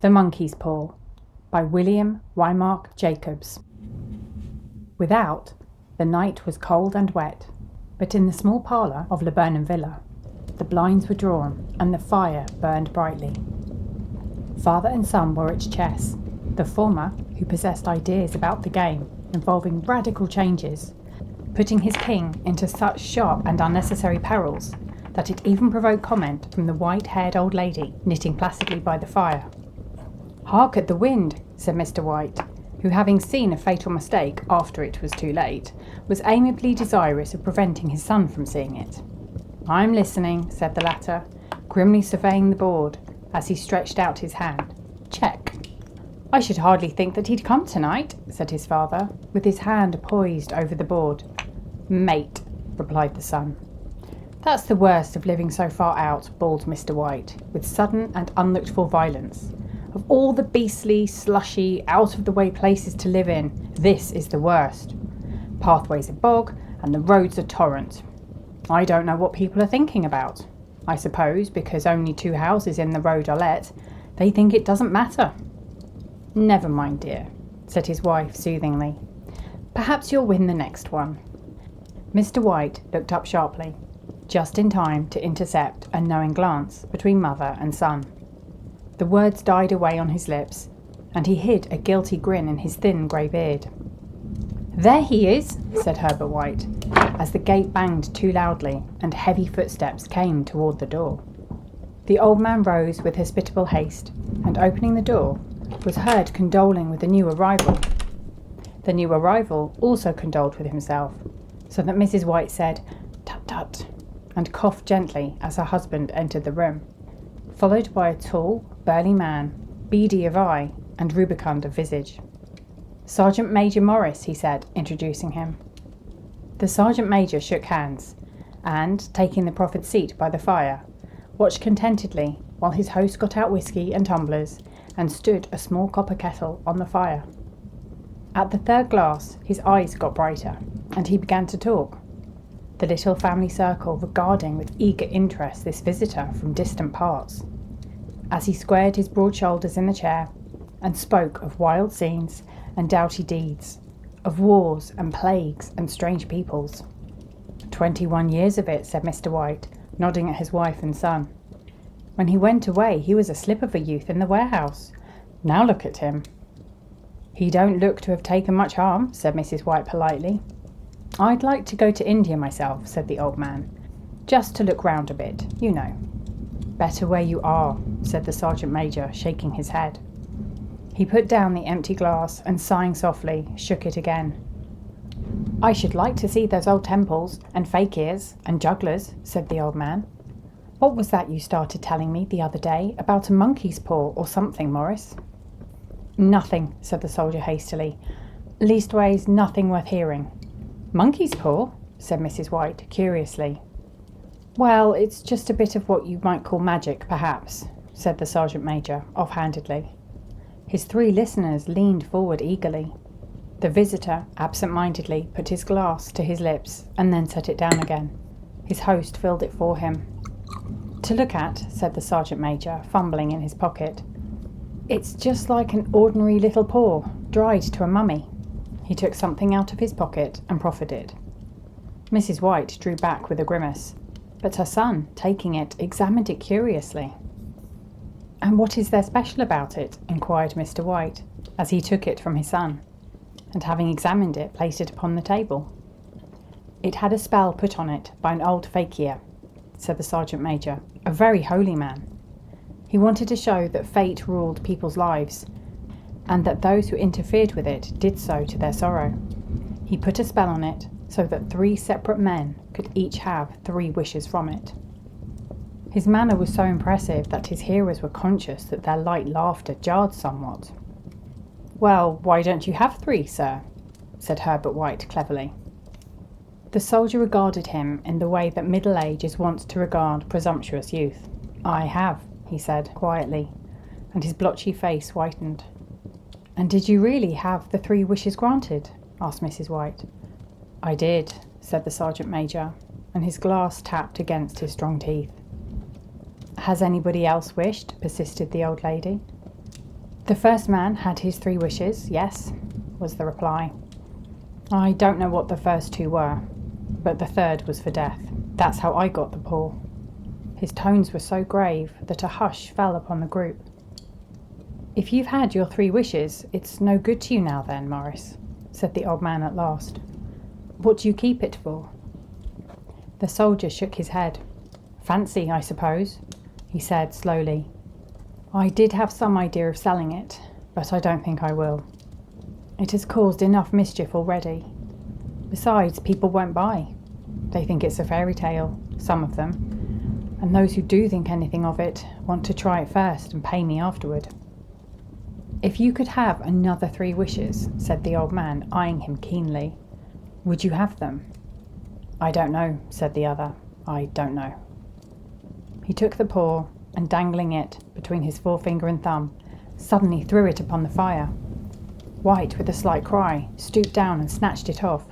The Monkey's Paw by William Wymark Jacobs. Without, the night was cold and wet, but in the small parlour of Laburnum Villa, the blinds were drawn and the fire burned brightly. Father and son were at chess, the former, who possessed ideas about the game involving radical changes, putting his king into such sharp and unnecessary perils that it even provoked comment from the white-haired old lady knitting placidly by the fire. "Hark at the wind," said Mr. White, who, having seen a fatal mistake after it was too late, was amiably desirous of preventing his son from seeing it. "I'm listening," said the latter, grimly surveying the board as he stretched out his hand. "Check." "I should hardly think that he'd come tonight," said his father, with his hand poised over the board. "Mate," replied the son. "That's the worst of living so far out," bawled Mr. White, with sudden and unlooked-for violence. "Of all the beastly, slushy, out-of-the-way places to live in, this is the worst. Pathway's a bog, and the road's a torrent. I don't know what people are thinking about. I suppose because only 2 houses in the road are let, they think it doesn't matter." "Never mind, dear," said his wife soothingly. "Perhaps you'll win the next one." Mr. White looked up sharply, just in time to intercept a knowing glance between mother and son. The words died away on his lips, and he hid a guilty grin in his thin grey beard. "There he is," said Herbert White, as the gate banged too loudly and heavy footsteps came toward the door. The old man rose with hospitable haste, and opening the door, was heard condoling with the new arrival. The new arrival also condoled with himself, so that Mrs. White said, "Tut tut," and coughed gently as her husband entered the room, followed by a tall, burly man, beady of eye and rubicund of visage. "Sergeant Major Morris," he said, introducing him. The Sergeant Major shook hands, and, taking the proffered seat by the fire, watched contentedly while his host got out whisky and tumblers and stood a small copper kettle on the fire. At the 3rd glass, his eyes got brighter, and he began to talk, the little family circle regarding with eager interest this visitor from distant parts, as he squared his broad shoulders in the chair and spoke of wild scenes and doughty deeds, of wars and plagues and strange peoples. 21 years of it," said Mr. White, nodding at his wife and son. "When he went away he was a slip of a youth in the warehouse. Now look at him." "He don't look to have taken much harm," said Mrs. White politely. "I'd like to go to India myself," said the old man, "just to look round a bit, you know." "Better where you are," said the Sergeant Major, shaking his head. He put down the empty glass and, sighing softly, shook it again. "I should like to see those old temples and fakirs and jugglers," said the old man. "What was that you started telling me the other day about a monkey's paw or something, Morris?" "Nothing," said the soldier hastily. "Leastways, nothing worth hearing." "Monkey's paw?" said Mrs. White, curiously. "Well, it's just a bit of what you might call magic, perhaps," said the Sergeant Major, offhandedly. His 3 listeners leaned forward eagerly. The visitor absent-mindedly put his glass to his lips and then set it down again. His host filled it for him. "To look at," said the Sergeant Major, fumbling in his pocket. "It's just like an ordinary little paw, dried to a mummy." He took something out of his pocket and proffered it. Mrs. White drew back with a grimace, but her son, taking it, examined it curiously. "And what is there special about it?" inquired Mr. White, as he took it from his son, and having examined it, placed it upon the table. "It had a spell put on it by an old fakir," said the Sergeant Major, "a very holy man. He wanted to show that fate ruled people's lives, and that those who interfered with it did so to their sorrow. He put a spell on it so that 3 separate men could each have 3 wishes from it." His manner was so impressive that his hearers were conscious that their light laughter jarred somewhat. "Well, why don't you have 3, sir?" said Herbert White cleverly. The soldier regarded him in the way that middle age is wont to regard presumptuous youth. "I have," he said quietly, and his blotchy face whitened. "And did you really have the 3 wishes granted?" asked Mrs. White. "I did," said the Sergeant Major, and his glass tapped against his strong teeth. "Has anybody else wished?" persisted the old lady. The first man had his 3 wishes, yes, was the reply. I don't know what the first 2 were, but the third was for death. That's how I got the paw. His tones were so grave that a hush fell upon the group. If you've had your 3 wishes, it's no good to you now then, Morris, said the old man at last. What do you keep it for? The soldier shook his head. Fancy, I suppose, he said slowly. I did have some idea of selling it, but I don't think I will. It has caused enough mischief already. Besides, people won't buy. They think it's a fairy tale, some of them, and those who do think anything of it want to try it first and pay me afterward. If you could have another 3 wishes, said the old man, eyeing him keenly, would you have them? I don't know, said the other. I don't know. He took the paw and, dangling it between his forefinger and thumb, suddenly threw it upon the fire. White, with a slight cry, stooped down and snatched it off.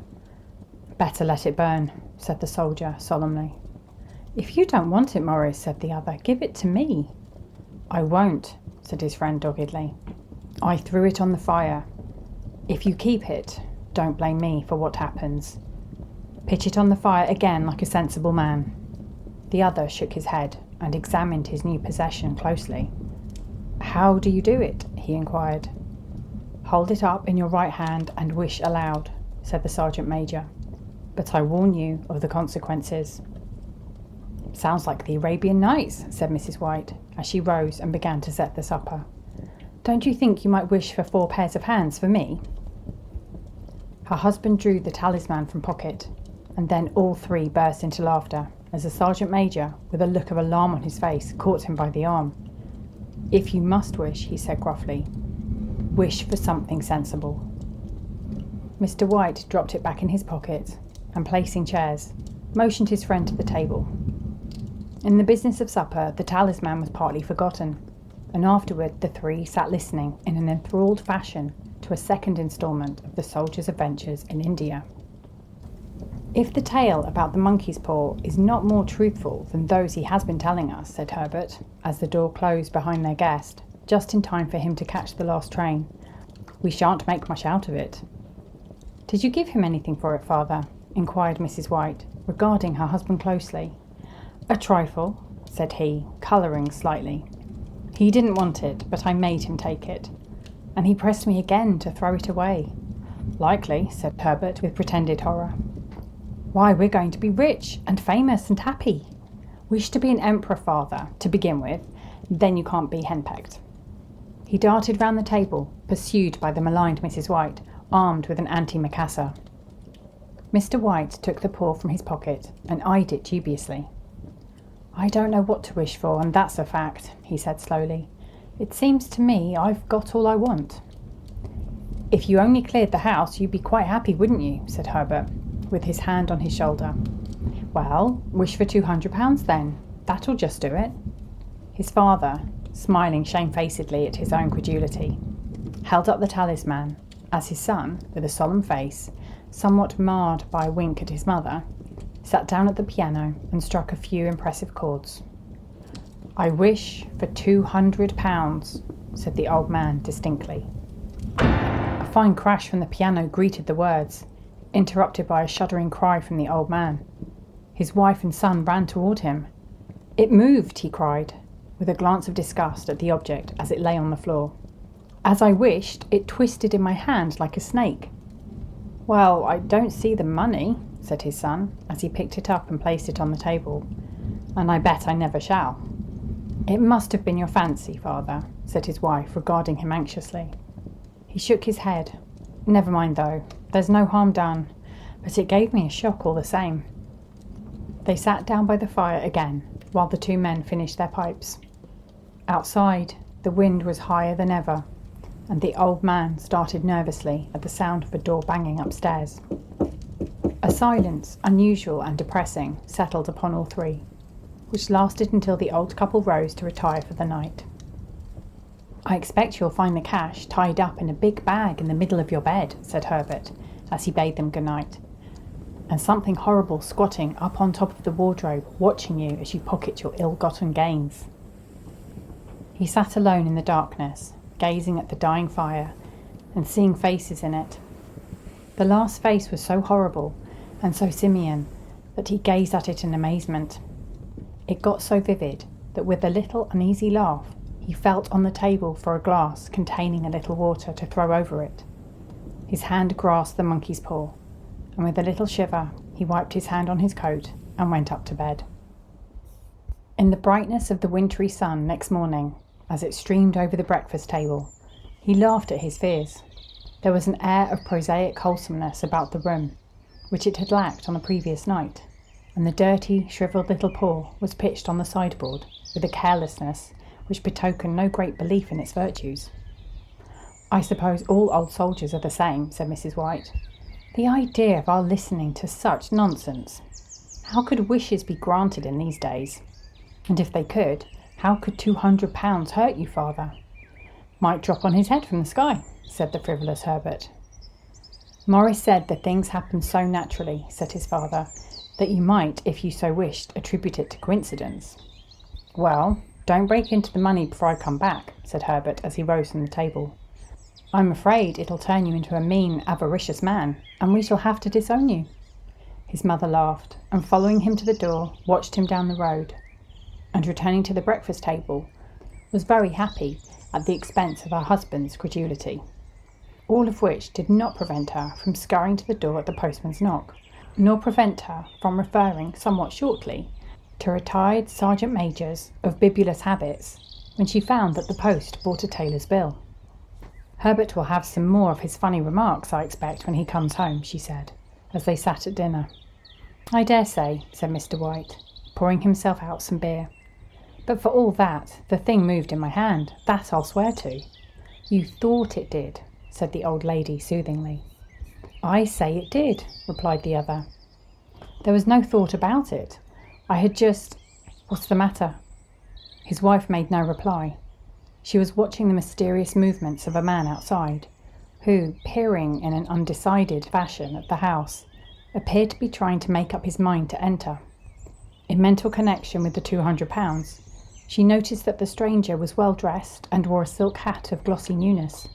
Better let it burn, said the soldier solemnly. If you don't want it, Morris, said the other, give it to me. I won't, said his friend doggedly. I threw it on the fire. If you keep it, don't blame me for what happens. Pitch it on the fire again like a sensible man. The other shook his head and examined his new possession closely. How do you do it? He inquired. Hold it up in your right hand and wish aloud, said the sergeant major. But I warn you of the consequences. Sounds like the Arabian Nights, said Mrs. White, as she rose and began to set the supper. Don't you think you might wish for 4 pairs of hands for me? Her husband drew the talisman from pocket, and then all 3 burst into laughter, as the sergeant major, with a look of alarm on his face, caught him by the arm. If you must wish, he said gruffly, wish for something sensible. Mr. White dropped it back in his pocket, and placing chairs, motioned his friend to the table. In the business of supper, the talisman was partly forgotten, and afterward the 3 sat listening in an enthralled fashion to a second instalment of the soldier's adventures in India. If the tale about the monkey's paw is not more truthful than those he has been telling us, said Herbert, as the door closed behind their guest, just in time for him to catch the last train, we shan't make much out of it. Did you give him anything for it, father? Inquired Mrs. White, regarding her husband closely. A trifle, said he, colouring slightly. He didn't want it, but I made him take it, and he pressed me again to throw it away. Likely, said Herbert with pretended horror. Why, we're going to be rich and famous and happy. Wish to be an emperor, father, to begin with, then you can't be henpecked. He darted round the table, pursued by the maligned Mrs. White, armed with an antimacassar. Mr. White took the paw from his pocket and eyed it dubiously. I don't know what to wish for, and that's a fact, he said slowly. It seems to me I've got all I want. If you only cleared the house, you'd be quite happy, wouldn't you? Said Herbert, with his hand on his shoulder. Well, wish for £200 then. That'll just do it. His father, smiling shamefacedly at his own credulity, held up the talisman, as his son, with a solemn face, somewhat marred by a wink at his mother, sat down at the piano and struck a few impressive chords. I wish for £200, said the old man distinctly. A fine crash from the piano greeted the words, interrupted by a shuddering cry from the old man. His wife and son ran toward him. It moved, he cried, with a glance of disgust at the object as it lay on the floor. As I wished, it twisted in my hand like a snake. Well, I don't see the money, said his son, as he picked it up and placed it on the table, and I bet I never shall. It must have been your fancy, father, said his wife, regarding him anxiously. He shook his head. Never mind, though. There's no harm done, but it gave me a shock all the same. They sat down by the fire again, while the 2 men finished their pipes. Outside, the wind was higher than ever, and the old man started nervously at the sound of a door banging upstairs. A silence, unusual and depressing, settled upon all 3, which lasted until the old couple rose to retire for the night. I expect you'll find the cash tied up in a big bag in the middle of your bed, said Herbert, as he bade them good night, and something horrible squatting up on top of the wardrobe, watching you as you pocket your ill-gotten gains. He sat alone in the darkness, gazing at the dying fire and seeing faces in it. The last face was so horrible and so simian that he gazed at it in amazement. It got so vivid that with a little uneasy laugh, he felt on the table for a glass containing a little water to throw over it. His hand grasped the monkey's paw, and with a little shiver, he wiped his hand on his coat and went up to bed. In the brightness of the wintry sun next morning, as it streamed over the breakfast table, he laughed at his fears. There was an air of prosaic wholesomeness about the room, which it had lacked on the previous night, and the dirty, shriveled little paw was pitched on the sideboard with a carelessness which betokened no great belief in its virtues. "I suppose all old soldiers are the same," said Mrs. White. "The idea of our listening to such nonsense! How could wishes be granted in these days? And if they could, how could £200 hurt you, father?" "Might drop on his head from the sky," said the frivolous Herbert. "Morris said the things happened so naturally," said his father, "that you might, if you so wished, attribute it to coincidence." "Well, don't break into the money before I come back," said Herbert as he rose from the table. "I'm afraid it'll turn you into a mean, avaricious man, and we shall have to disown you." His mother laughed, and following him to the door, watched him down the road, and returning to the breakfast table, was very happy at the expense of her husband's credulity. All of which did not prevent her from scurrying to the door at the postman's knock, nor prevent her from referring somewhat shortly to retired sergeant majors of bibulous habits when she found that the post brought a tailor's bill. "Herbert will have some more of his funny remarks, I expect, when he comes home," she said, as they sat at dinner. "I dare say," said Mr. White, pouring himself out some beer. "But for all that, the thing moved in my hand, that I'll swear to." "You thought it did," said the old lady soothingly. "I say it did," replied the other. "There was no thought about it. I had just... What's the matter?" His wife made no reply. She was watching the mysterious movements of a man outside, who, peering in an undecided fashion at the house, appeared to be trying to make up his mind to enter. In mental connection with the £200, she noticed that the stranger was well dressed and wore a silk hat of glossy newness.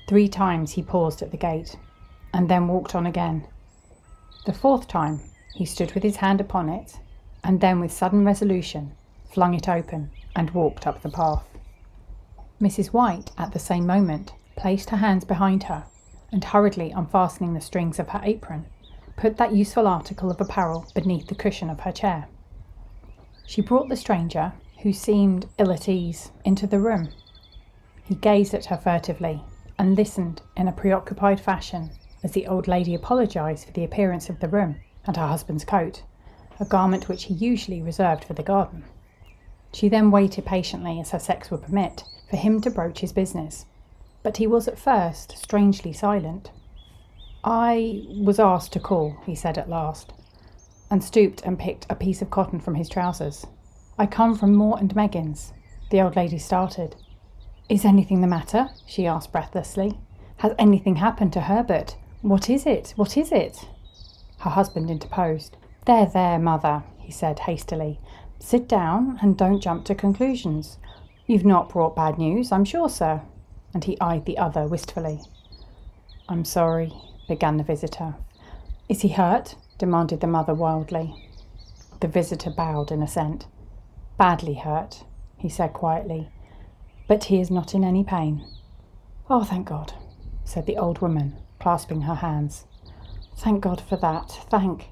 3 times he paused at the gate, and then walked on again. The 4th time he stood with his hand upon it, and then with sudden resolution flung it open and walked up the path. Mrs. White, at the same moment, placed her hands behind her, and hurriedly unfastening the strings of her apron, put that useful article of apparel beneath the cushion of her chair. She brought the stranger, who seemed ill at ease, into the room. He gazed at her furtively, and listened in a preoccupied fashion as the old lady apologised for the appearance of the room and her husband's coat, a garment which he usually reserved for the garden. She then waited patiently, as her sex would permit, for him to broach his business, but he was at first strangely silent. "I was asked to call," he said at last, and stooped and picked a piece of cotton from his trousers. "I come from Moore and Meggin's." The old lady started. "Is anything the matter?" she asked breathlessly. "Has anything happened to Herbert? What is it? What is it?" Her husband interposed. "There, there, mother," he said hastily. "Sit down and don't jump to conclusions. You've not brought bad news, I'm sure, sir." And he eyed the other wistfully. "I'm sorry," began the visitor. "Is he hurt?" demanded the mother wildly. The visitor bowed in assent. "Badly hurt," he said quietly, "but he is not in any pain." "Oh, thank God," said the old woman, clasping her hands. "Thank God for that, thank—"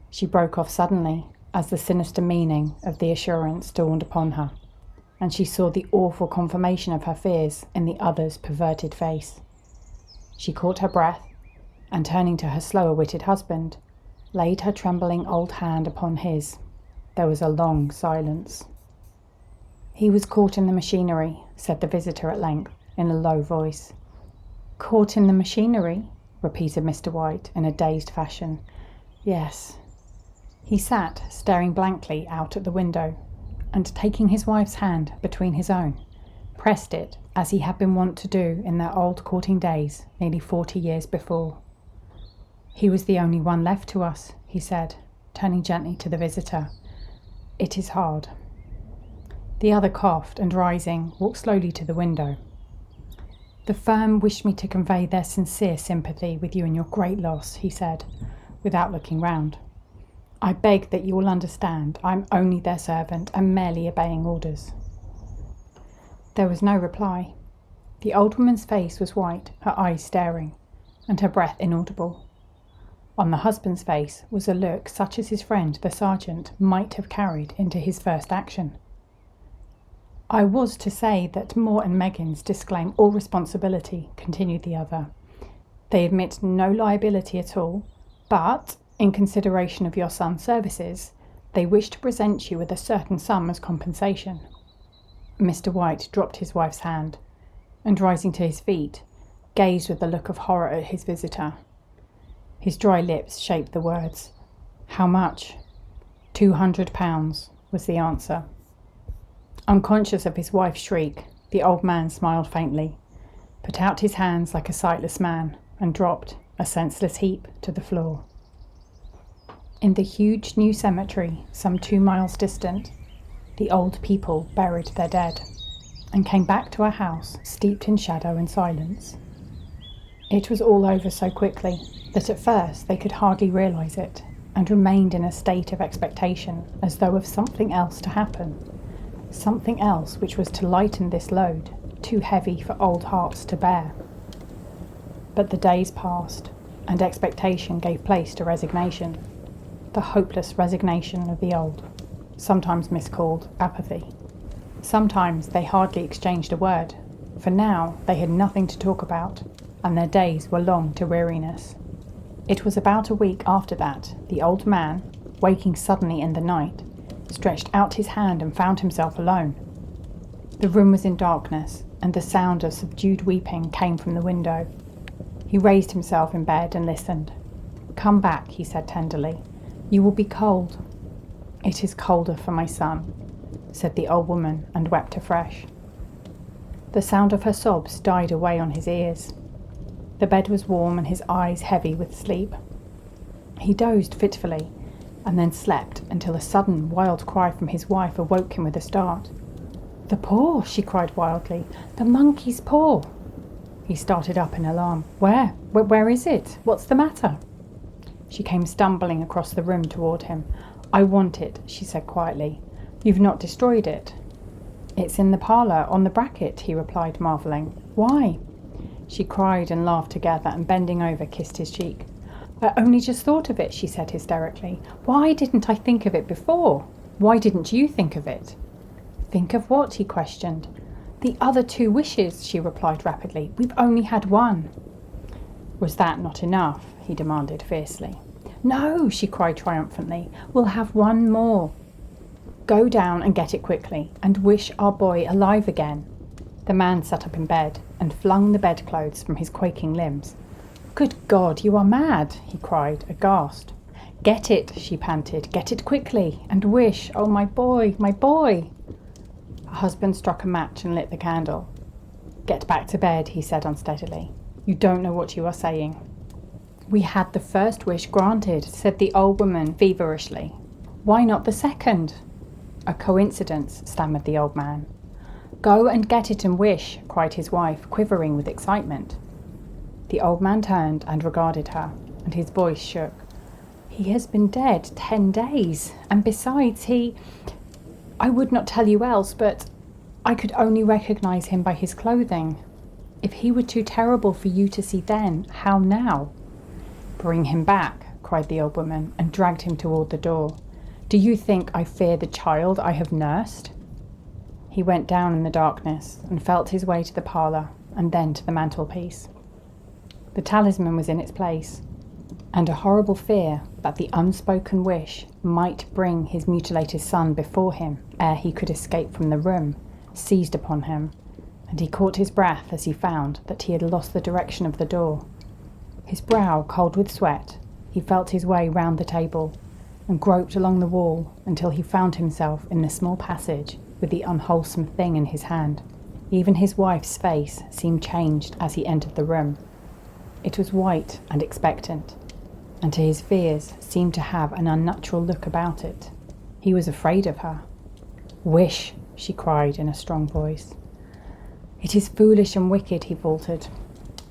She broke off suddenly as the sinister meaning of the assurance dawned upon her, and she saw the awful confirmation of her fears in the other's perverted face. She caught her breath, and turning to her slower-witted husband, laid her trembling old hand upon his. There was a long silence. "He was caught in the machinery," said the visitor at length, in a low voice. "Caught in the machinery?" repeated Mr. White in a dazed fashion. "Yes." He sat staring blankly out at the window, and taking his wife's hand between his own, pressed it as he had been wont to do in their old courting days nearly 40 years before. "He was the only one left to us," he said, turning gently to the visitor. "It is hard." The other coughed and, rising, walked slowly to the window. "The firm wished me to convey their sincere sympathy with you in your great loss," he said, without looking round. "I beg that you will understand I am only their servant and merely obeying orders." There was no reply. The old woman's face was white, her eyes staring, and her breath inaudible. On the husband's face was a look such as his friend the sergeant might have carried into his first action. "I was to say that Moore and Meggins disclaim all responsibility," continued the other. "They admit no liability at all, but, in consideration of your son's services, they wish to present you with a certain sum as compensation." Mr. White dropped his wife's hand, and rising to his feet, gazed with a look of horror at his visitor. His dry lips shaped the words. "How much?" £200 was the answer. Unconscious of his wife's shriek, the old man smiled faintly, put out his hands like a sightless man, and dropped, a senseless heap, to the floor. In the huge new cemetery, some 2 miles distant, the old people buried their dead, and came back to a house steeped in shadow and silence. It was all over so quickly that at first they could hardly realise it, and remained in a state of expectation as though of something else to happen, something else which was to lighten this load, too heavy for old hearts to bear. But the days passed, and expectation gave place to resignation, the hopeless resignation of the old, sometimes miscalled apathy. Sometimes they hardly exchanged a word, for now they had nothing to talk about, and their days were long to weariness. It was about a week after that the old man, waking suddenly in the night, stretched out his hand and found himself alone. The room was in darkness, and the sound of subdued weeping came from the window. He raised himself in bed and listened. "Come back," he said tenderly. "You will be cold." "It is colder for my son," said the old woman, and wept afresh. The sound of her sobs died away on his ears. The bed was warm and his eyes heavy with sleep. He dozed fitfully, and then slept until a sudden wild cry from his wife awoke him with a start. "The paw!" she cried wildly. "The monkey's paw!" He started up in alarm. Where is it? What's the matter?" She came stumbling across the room toward him. "I want it," she said quietly. "You've not destroyed it?" "It's in the parlour, on the bracket," he replied, marvelling. "Why?" She cried and laughed together, and bending over kissed his cheek. "I only just thought of it," she said hysterically. "Why didn't I think of it before? Why didn't you think of it?" "Think of what?" he questioned. "The other 2 wishes," she replied rapidly. "We've only had one." "Was that not enough?" he demanded fiercely. "No," she cried triumphantly. "We'll have one more." "Go down and get it quickly, and wish our boy alive again." The man sat up in bed and flung the bedclothes from his quaking limbs. "Good God, you are mad!" he cried, aghast. "Get it," she panted. "Get it quickly, and wish, oh my boy, my boy!" Her husband struck a match and lit the candle. "Get back to bed," he said unsteadily. "You don't know what you are saying." "We had the first wish granted," said the old woman feverishly. "Why not the second?" "A coincidence," stammered the old man. "Go and get it and wish," cried his wife, quivering with excitement. The old man turned and regarded her, and his voice shook. "He has been dead 10 days, and besides I would not tell you else, but I could only recognise him by his clothing. If he were too terrible for you to see then, how now?" "Bring him back," cried the old woman, and dragged him toward the door. "Do you think I fear the child I have nursed?" He went down in the darkness and felt his way to the parlour, and then to the mantelpiece. The talisman was in its place, and a horrible fear that the unspoken wish might bring his mutilated son before him ere he could escape from the room seized upon him, and he caught his breath as he found that he had lost the direction of the door. His brow cold with sweat, he felt his way round the table and groped along the wall until he found himself in the small passage with the unwholesome thing in his hand. Even his wife's face seemed changed as he entered the room. It was white and expectant, and to his fears seemed to have an unnatural look about it. He was afraid of her. "Wish," she cried in a strong voice. "It is foolish and wicked," he faltered.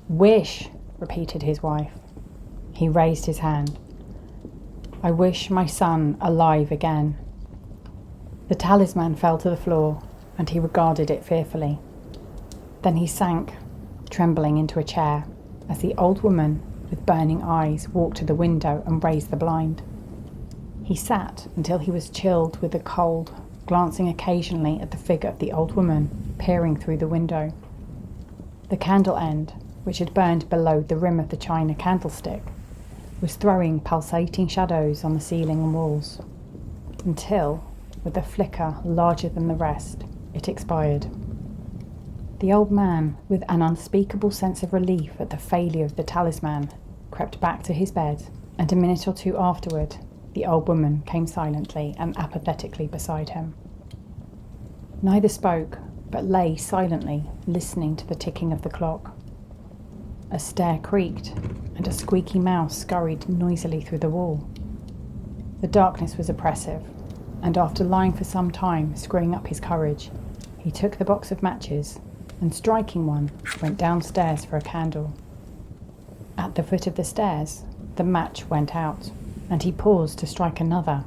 "Wish," repeated his wife. He raised his hand. "I wish my son alive again." The talisman fell to the floor, and he regarded it fearfully. Then he sank, trembling, into a chair, as the old woman, with burning eyes, walked to the window and raised the blind. He sat until he was chilled with the cold, glancing occasionally at the figure of the old woman peering through the window. The candle end, which had burned below the rim of the china candlestick, was throwing pulsating shadows on the ceiling and walls, until, with a flicker larger than the rest, it expired. The old man, with an unspeakable sense of relief at the failure of the talisman, crept back to his bed, and a minute or two afterward, the old woman came silently and apathetically beside him. Neither spoke, but lay silently, listening to the ticking of the clock. A stair creaked, and a squeaky mouse scurried noisily through the wall. The darkness was oppressive, and after lying for some time, screwing up his courage, he took the box of matches, and striking one, went downstairs for a candle. At the foot of the stairs, the match went out, and he paused to strike another,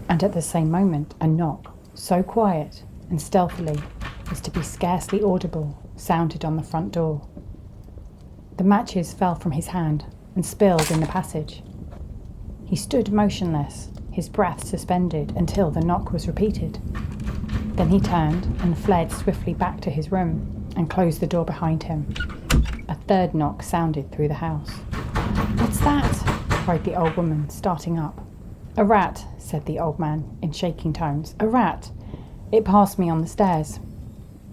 and at the same moment a knock, so quiet and stealthily as to be scarcely audible, sounded on the front door. The matches fell from his hand and spilled in the passage. He stood motionless, his breath suspended, until the knock was repeated. Then he turned and fled swiftly back to his room and closed the door behind him. A third knock sounded through the house. "What's that?" cried the old woman, starting up. "A rat," said the old man in shaking tones. "A rat. It passed me on the stairs."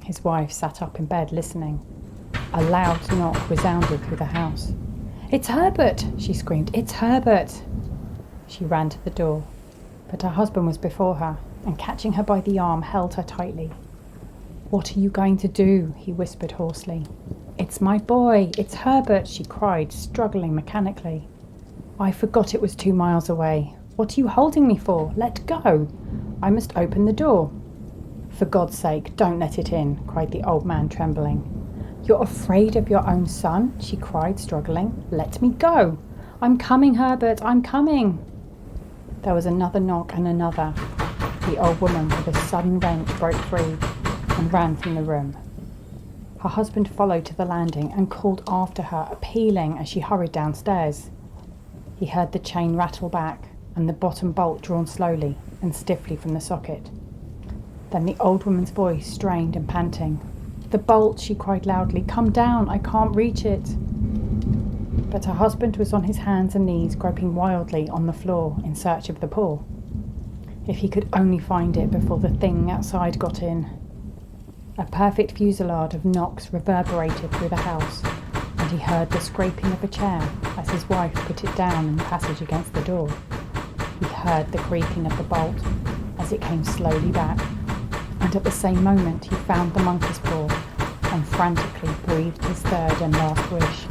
His wife sat up in bed listening. A loud knock resounded through the house. "It's Herbert!" she screamed. "It's Herbert!" She ran to the door, but her husband was before her, and catching her by the arm, held her tightly. "What are you going to do?" he whispered hoarsely. "It's my boy! It's Herbert!" she cried, struggling mechanically. "I forgot it was 2 miles away. What are you holding me for? Let go! I must open the door." "For God's sake, don't let it in," cried the old man, trembling. "You're afraid of your own son?" she cried, struggling. "Let me go! I'm coming, Herbert, I'm coming!" There was another knock and another. The old woman, with a sudden wrench, broke free and ran from the room. Her husband followed to the landing and called after her, appealing as she hurried downstairs. He heard the chain rattle back and the bottom bolt drawn slowly and stiffly from the socket. Then the old woman's voice, strained and panting. "The bolt," she cried loudly. "Come down, I can't reach it." But her husband was on his hands and knees, groping wildly on the floor in search of the paw. If he could only find it before the thing outside got in. A perfect fusillade of knocks reverberated through the house, and he heard the scraping of a chair as his wife put it down in the passage against the door. He heard the creaking of the bolt as it came slowly back, and at the same moment he found the monkey's paw and frantically breathed his third and last wish.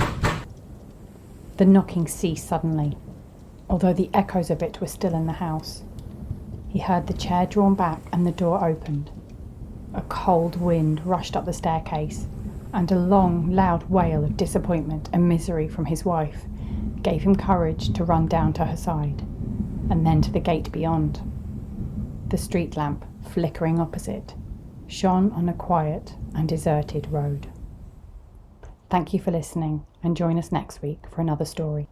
The knocking ceased suddenly, although the echoes of it were still in the house. He heard the chair drawn back and the door opened. A cold wind rushed up the staircase, and a long, loud wail of disappointment and misery from his wife gave him courage to run down to her side, and then to the gate beyond. The street lamp, flickering opposite, shone on a quiet and deserted road. Thank you for listening, and join us next week for another story.